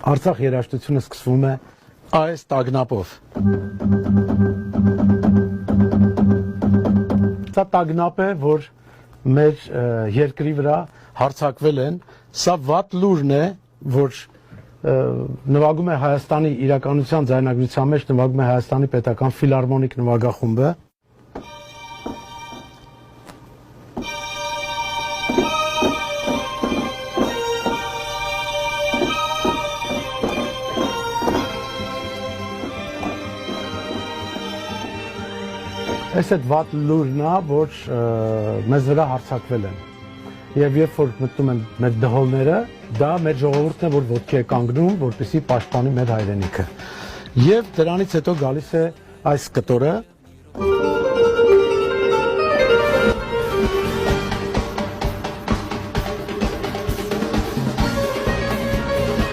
Արցախ երաժշտությունը սկսվում է այս տագնապով։ Սա տագնապ է, որ մեր երկրի վրա հարձակվել են, սա վատ լուրն է, որ նվագում է Հայաստանի իրականության ձայնագրության մեջ, նվագում է Հայաստանի պետական ֆիլհարմոնիկ նվագախումբը։ Այս այդ վատ լուրն է, որ մեզ վրա հարձակվել են։ Եվ երբ որ մտնում են մեր դհոլները, դա մեր ժողովուրդն է, որ ոտքի է կանգնում, որպեսզի պաշտպանի մեր հայրենիքը։ Եվ դրանից հետո գալիս է այս կտորը։